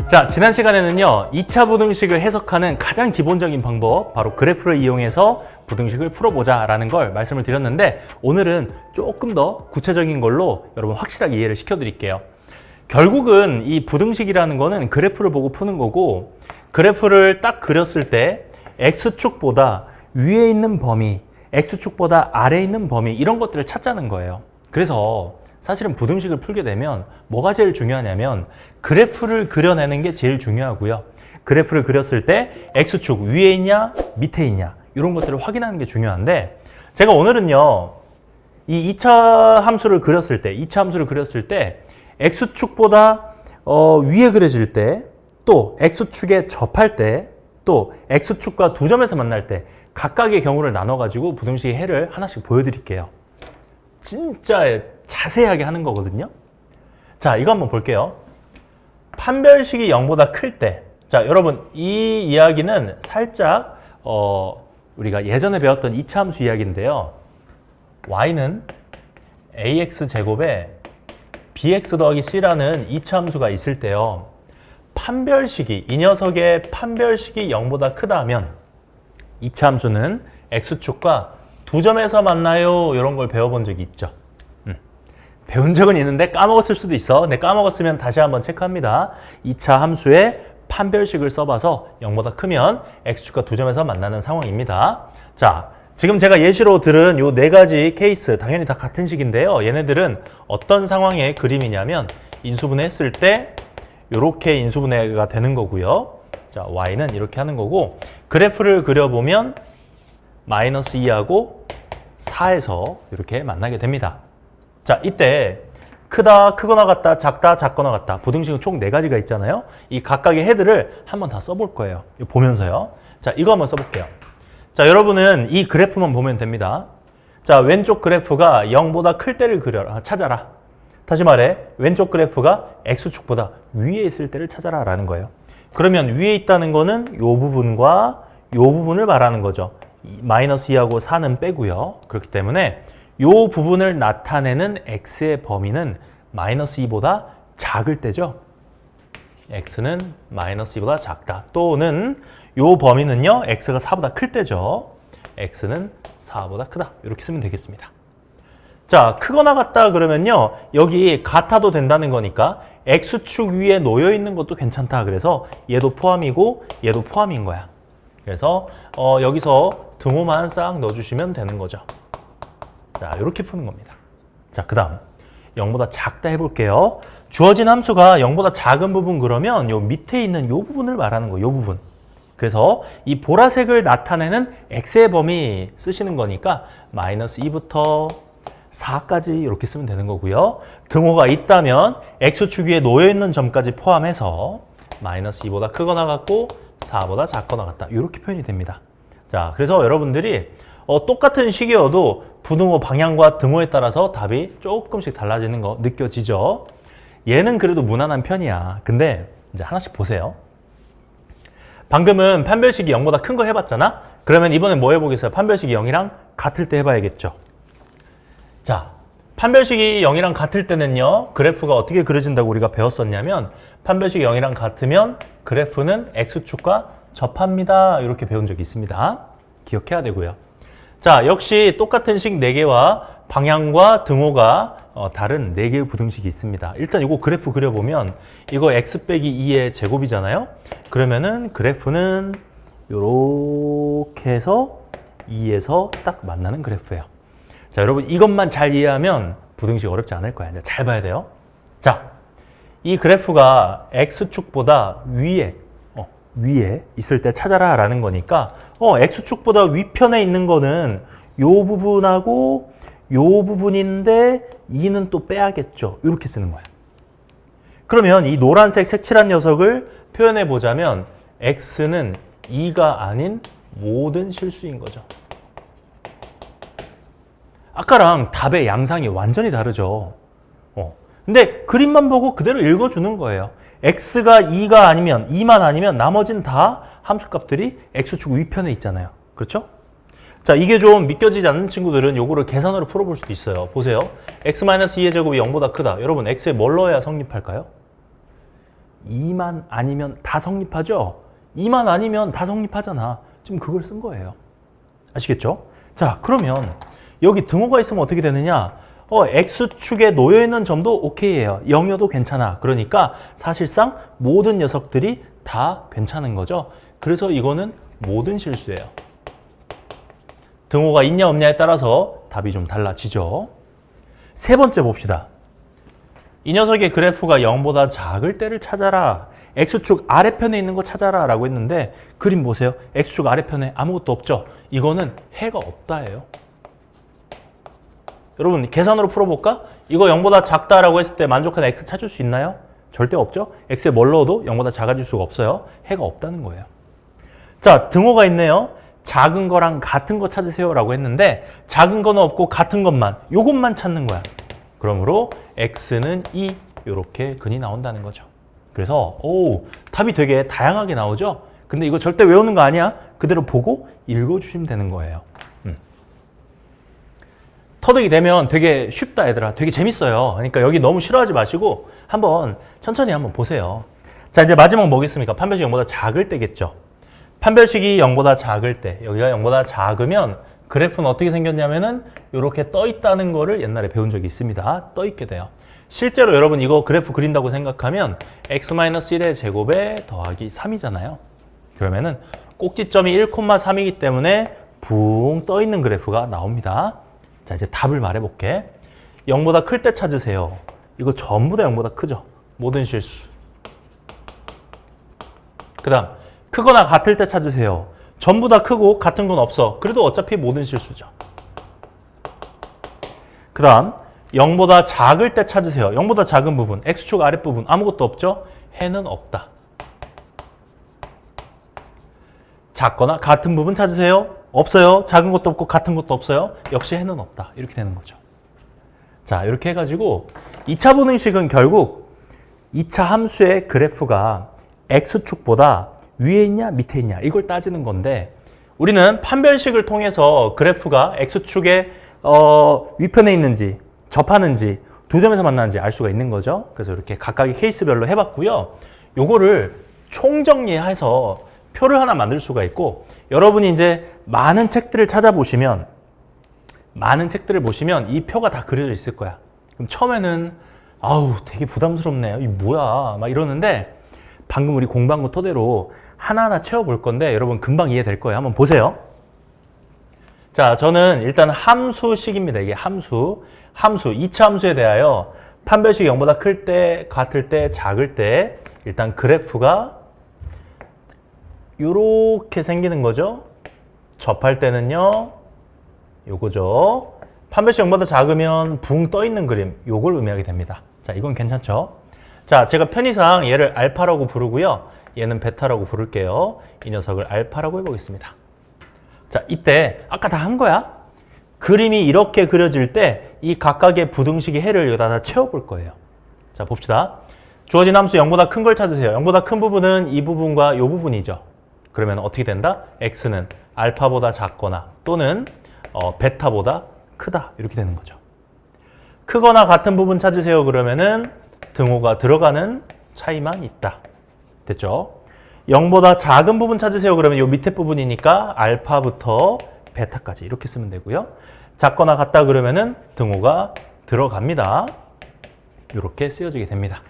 자, 지난 시간에는요 2차 부등식을 해석하는 가장 기본적인 방법, 바로 그래프를 이용해서 부등식을 풀어보자 라는 걸 말씀을 드렸는데, 오늘은 조금 더 구체적인 걸로 여러분 확실하게 이해를 시켜드릴게요. 결국은 이 부등식이라는 거는 그래프를 보고 푸는 거고, 그래프를 딱 그렸을 때 X축보다 위에 있는 범위, X축보다 아래에 있는 범위, 이런 것들을 찾자는 거예요. 그래서 사실은 부등식을 풀게 되면 뭐가 제일 중요하냐면 그래프를 그려내는 게 제일 중요하고요. 그래프를 그렸을 때 X축 위에 있냐 밑에 있냐 이런 것들을 확인하는 게 중요한데, 제가 오늘은요 이 2차 함수를 그렸을 때 X축보다 위에 그려질 때, 또 X축에 접할 때, 또 X축과 두 점에서 만날 때 각각의 경우를 나눠가지고 부등식의 해를 하나씩 보여드릴게요. 진짜 자세하게 하는 거거든요. 자, 이거 한번 볼게요. 판별식이 0보다 클 때, 자, 여러분 이 이야기는 살짝 우리가 예전에 배웠던 2차 함수 이야기인데요. y는 ax제곱에 bx 더하기 c라는 2차 함수가 있을 때요, 판별식이, 이 녀석의 판별식이 0보다 크다 하면 2차 함수는 x축과 두 점에서 만나요, 이런 걸 배워본 적이 있죠. 배운 적은 있는데 까먹었을 수도 있어. 근데 까먹었으면 다시 한번 체크합니다. 2차 함수의 판별식을 써봐서 0보다 크면 x축과 두 점에서 만나는 상황입니다. 자, 지금 제가 예시로 들은 요 네 가지 케이스 당연히 다 같은 식인데요. 얘네들은 어떤 상황의 그림이냐면 인수분해 했을 때 요렇게 인수분해가 되는 거고요. 자, y는 이렇게 하는 거고, 그래프를 그려보면 마이너스 2하고 4에서 이렇게 만나게 됩니다. 자, 이때 크다, 크거나 같다, 작다, 작거나 같다, 부등식은 총 4가지가 있잖아요. 이 각각의 헤드를 한번 다 써볼 거예요. 이거 보면서요. 자, 이거 한번 써볼게요. 자, 여러분은 이 그래프만 보면 됩니다. 자, 왼쪽 그래프가 0보다 클 때를 찾아라. 다시 말해, 왼쪽 그래프가 X축보다 위에 있을 때를 찾아라 라는 거예요. 그러면 위에 있다는 거는 이 부분과 이 부분을 말하는 거죠. 마이너스 2하고 4는 빼고요. 그렇기 때문에 이 부분을 나타내는 x의 범위는 마이너스 2보다 작을 때죠. x는 마이너스 2보다 작다. 또는 이 범위는요, x가 4보다 클 때죠. x는 4보다 크다. 이렇게 쓰면 되겠습니다. 자, 크거나 같다 그러면요, 여기 같아도 된다는 거니까 x축 위에 놓여 있는 것도 괜찮다. 그래서 얘도 포함이고 얘도 포함인 거야. 그래서 여기서 등호만 싹 넣어주시면 되는 거죠. 자, 이렇게 푸는 겁니다. 자, 그 다음 0보다 작다 해볼게요. 주어진 함수가 0보다 작은 부분, 그러면 요 밑에 있는 요 부분을 말하는 거예요. 요 부분. 그래서 이 보라색을 나타내는 x의 범위 쓰시는 거니까 마이너스 2부터 4까지 이렇게 쓰면 되는 거고요. 등호가 있다면 x축 위에 놓여있는 점까지 포함해서 마이너스 2보다 크거나 같고 4보다 작거나 같다. 이렇게 표현이 됩니다. 자, 그래서 여러분들이 똑같은 식이어도 부등호 방향과 등호에 따라서 답이 조금씩 달라지는 거 느껴지죠? 얘는 그래도 무난한 편이야. 근데 이제 하나씩 보세요. 방금은 판별식이 0보다 큰 거 해봤잖아? 그러면 이번엔 뭐 해보겠어요? 판별식이 0이랑 같을 때 해봐야겠죠? 자, 판별식이 0이랑 같을 때는요, 그래프가 어떻게 그려진다고 우리가 배웠었냐면, 판별식이 0이랑 같으면 그래프는 x축과 접합니다. 이렇게 배운 적이 있습니다. 기억해야 되고요. 자, 역시 똑같은 식 4개와 방향과 등호가 다른 4개의 부등식이 있습니다. 일단 이거 그래프 그려보면 이거 x 빼기 2의 제곱이잖아요. 그러면은 그래프는 이렇게 해서 2에서 딱 만나는 그래프예요. 자, 여러분 이것만 잘 이해하면 부등식 어렵지 않을 거야. 이제 잘 봐야 돼요. 자, 이 그래프가 x축보다 위에 있을 때 찾아라 라는 거니까 x축보다 위편에 있는 거는 요 부분하고 요 부분인데 2는 또 빼야겠죠. 이렇게 쓰는 거야. 그러면 이 노란색 색칠한 녀석을 표현해 보자면 x는 2가 아닌 모든 실수인 거죠. 아까랑 답의 양상이 완전히 다르죠. 근데 그림만 보고 그대로 읽어주는 거예요. x가 2만 아니면 나머지는 다 함수값들이 x축 위편에 있잖아요. 그렇죠? 자, 이게 좀 믿겨지지 않는 친구들은 요거를 계산으로 풀어볼 수도 있어요. 보세요. x-2의 제곱이 0보다 크다. 여러분, x에 뭘 넣어야 성립할까요? 2만 아니면 다 성립하죠? 2만 아니면 다 성립하잖아. 지금 그걸 쓴 거예요. 아시겠죠? 자, 그러면 여기 등호가 있으면 어떻게 되느냐? X축에 놓여있는 점도 오케이예요. 0이어도 괜찮아. 그러니까 사실상 모든 녀석들이 다 괜찮은 거죠. 그래서 이거는 모든 실수예요. 등호가 있냐 없냐에 따라서 답이 좀 달라지죠. 세 번째 봅시다. 이 녀석의 그래프가 0보다 작을 때를 찾아라. X축 아래편에 있는 거 찾아라 라고 했는데 그림 보세요. X축 아래편에 아무것도 없죠. 이거는 해가 없다예요. 여러분 계산으로 풀어볼까? 이거 0보다 작다라고 했을 때 만족하는 X 찾을 수 있나요? 절대 없죠. X에 뭘 넣어도 0보다 작아질 수가 없어요. 해가 없다는 거예요. 자, 등호가 있네요. 작은 거랑 같은 거 찾으세요 라고 했는데 작은 거는 없고 같은 것만, 요것만 찾는 거야. 그러므로 X는 2 이렇게 근이 나온다는 거죠. 그래서 답이 되게 다양하게 나오죠. 근데 이거 절대 외우는 거 아니야. 그대로 보고 읽어주시면 되는 거예요. 터득이 되면 되게 쉽다 얘들아. 되게 재밌어요. 그러니까 여기 너무 싫어하지 마시고 천천히 한번 보세요. 자, 이제 마지막 뭐겠습니까? 판별식이 0보다 작을 때겠죠. 판별식이 0보다 작을 때, 여기가 0보다 작으면 그래프는 어떻게 생겼냐면은 이렇게 떠 있다는 거를 옛날에 배운 적이 있습니다. 떠 있게 돼요. 실제로 여러분 이거 그래프 그린다고 생각하면 x-1의 제곱에 더하기 3이잖아요. 그러면은 꼭지점이 1,3이기 때문에 붕 떠 있는 그래프가 나옵니다. 자, 이제 답을 말해볼게. 0보다 클 때 찾으세요. 이거 전부 다 0보다 크죠? 모든 실수. 그 다음 크거나 같을 때 찾으세요. 전부 다 크고 같은 건 없어. 그래도 어차피 모든 실수죠. 그 다음 0보다 작을 때 찾으세요. 0보다 작은 부분, X축 아랫부분 아무것도 없죠? 해는 없다. 작거나 같은 부분 찾으세요. 없어요. 작은 것도 없고 같은 것도 없어요. 역시 해는 없다. 이렇게 되는 거죠. 자, 이렇게 해가지고 2차 분응식은 결국 2차 함수의 그래프가 X축보다 위에 있냐 밑에 있냐 이걸 따지는 건데 우리는 판별식을 통해서 그래프가 X축의 위편에 있는지 접하는지 두 점에서 만나는지 알 수가 있는 거죠. 그래서 이렇게 각각의 케이스별로 해봤고요. 요거를 총정리해서 표를 하나 만들 수가 있고 여러분이 이제 많은 책들을 찾아보시면 이 표가 다 그려져 있을 거야. 그럼 처음에는 아우 되게 부담스럽네요. 이 뭐야 막 이러는데 방금 우리 공부한 거 토대로 하나하나 채워볼 건데 여러분 금방 이해될 거예요. 한번 보세요. 자, 저는 일단 함수식입니다. 이게 함수 2차 함수에 대하여 판별식이 0보다 클 때, 같을 때, 작을 때 일단 그래프가 요렇게 생기는 거죠. 접할 때는요 요거죠. 판별식 0보다 작으면 붕 떠 있는 그림 요걸 의미하게 됩니다. 자, 이건 괜찮죠? 자, 제가 편의상 얘를 알파라고 부르고요. 얘는 베타라고 부를게요. 이 녀석을 알파라고 해보겠습니다. 자, 이때 아까 다 한 거야. 그림이 이렇게 그려질 때 이 각각의 부등식의 해를 여기다 다 채워볼 거예요. 자, 봅시다. 주어진 함수 0보다 큰 걸 찾으세요. 0보다 큰 부분은 이 부분과 이 부분이죠. 그러면 어떻게 된다? x는 알파보다 작거나 또는 베타보다 크다. 이렇게 되는 거죠. 크거나 같은 부분 찾으세요. 그러면은 등호가 들어가는 차이만 있다. 됐죠? 0보다 작은 부분 찾으세요. 그러면 이 밑에 부분이니까 알파부터 베타까지 이렇게 쓰면 되고요. 작거나 같다 그러면은 등호가 들어갑니다. 이렇게 쓰여지게 됩니다.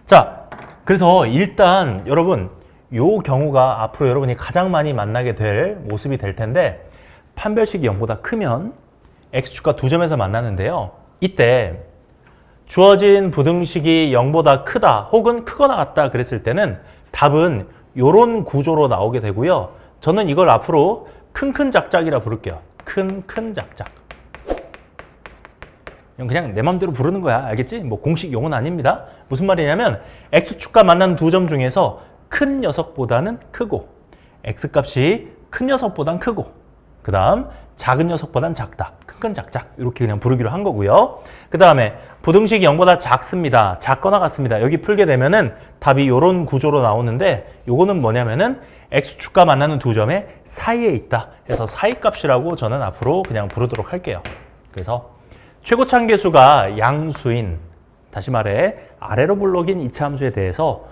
자, 그래서 일단 여러분 요 경우가 앞으로 여러분이 가장 많이 만나게 될 모습이 될 텐데 판별식이 0보다 크면 X축과 두 점에서 만나는데요. 이때 주어진 부등식이 0보다 크다 혹은 크거나 같다 그랬을 때는 답은 요런 구조로 나오게 되고요. 저는 이걸 앞으로 큰큰 작작이라 부를게요. 큰큰 작작. 그냥 내 맘대로 부르는 거야. 알겠지? 뭐 공식 용어는 아닙니다. 무슨 말이냐면 X축과 만나는 두 점 중에서 큰 녀석보다는 크고 X값이 큰 녀석보단 크고 그 다음 작은 녀석보단 작다. 큰큰 작작 이렇게 그냥 부르기로 한 거고요. 그 다음에 부등식이 0보다 작습니다. 작거나 같습니다. 여기 풀게 되면은 답이 이런 구조로 나오는데 요거는 뭐냐면은 X축과 만나는 두 점의 사이에 있다 해서 사이값이라고 저는 앞으로 그냥 부르도록 할게요. 그래서 최고차함계수가 양수인 다시 말해 아래로 블록인 2차 함수에 대해서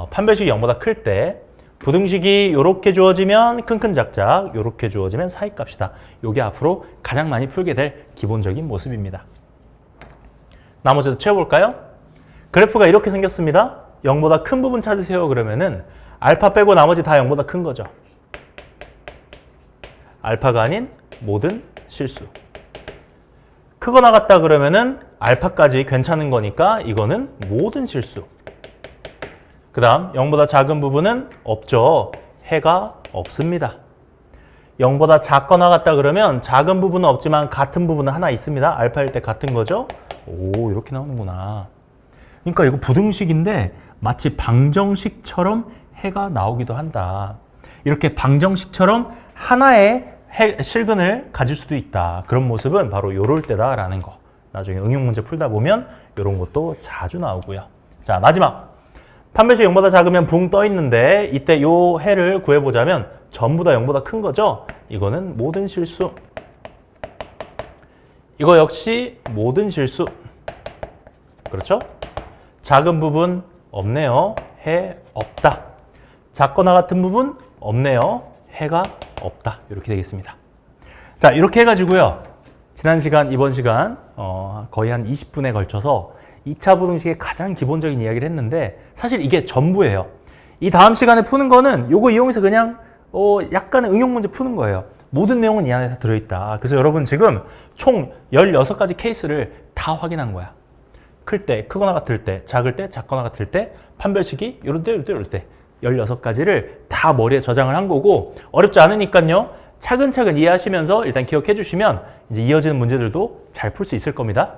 판별식이 0보다 클 때 부등식이 이렇게 주어지면 큰큰 작작, 이렇게 주어지면 사이값이다. 이게 앞으로 가장 많이 풀게 될 기본적인 모습입니다. 나머지도 채워볼까요? 그래프가 이렇게 생겼습니다. 0보다 큰 부분 찾으세요. 그러면은 알파 빼고 나머지 다 0보다 큰 거죠. 알파가 아닌 모든 실수. 크거나 같다 그러면은 알파까지 괜찮은 거니까 이거는 모든 실수. 그 다음 0보다 작은 부분은 없죠. 해가 없습니다. 0보다 작거나 같다 그러면 작은 부분은 없지만 같은 부분은 하나 있습니다. 알파일 때 같은 거죠. 오, 이렇게 나오는구나. 그러니까 이거 부등식인데 마치 방정식처럼 해가 나오기도 한다. 이렇게 방정식처럼 하나의 실근을 가질 수도 있다. 그런 모습은 바로 요럴 때다라는 거. 나중에 응용 문제 풀다 보면 이런 것도 자주 나오고요. 자, 마지막. 판별식 0보다 작으면 붕 떠 있는데 이때 요 해를 구해보자면 전부 다 0보다 큰 거죠. 이거는 모든 실수. 이거 역시 모든 실수. 그렇죠? 작은 부분 없네요. 해 없다. 작거나 같은 부분 없네요. 해가 없다. 이렇게 되겠습니다. 자, 이렇게 해가지고요. 지난 시간, 이번 시간 거의 한 20분에 걸쳐서 2차 부등식의 가장 기본적인 이야기를 했는데 사실 이게 전부예요. 이 다음 시간에 푸는 거는 요거 이용해서 그냥 약간의 응용 문제 푸는 거예요. 모든 내용은 이 안에 다 들어있다. 그래서 여러분 지금 총 16가지 케이스를 다 확인한 거야. 클 때, 크거나 같을 때, 작을 때, 작거나 같을 때, 판별식이 이럴 때, 이럴 때, 이럴 때 16가지를 다 머리에 저장을 한 거고 어렵지 않으니까요. 차근차근 이해하시면서 일단 기억해 주시면 이제 이어지는 문제들도 잘 풀 수 있을 겁니다.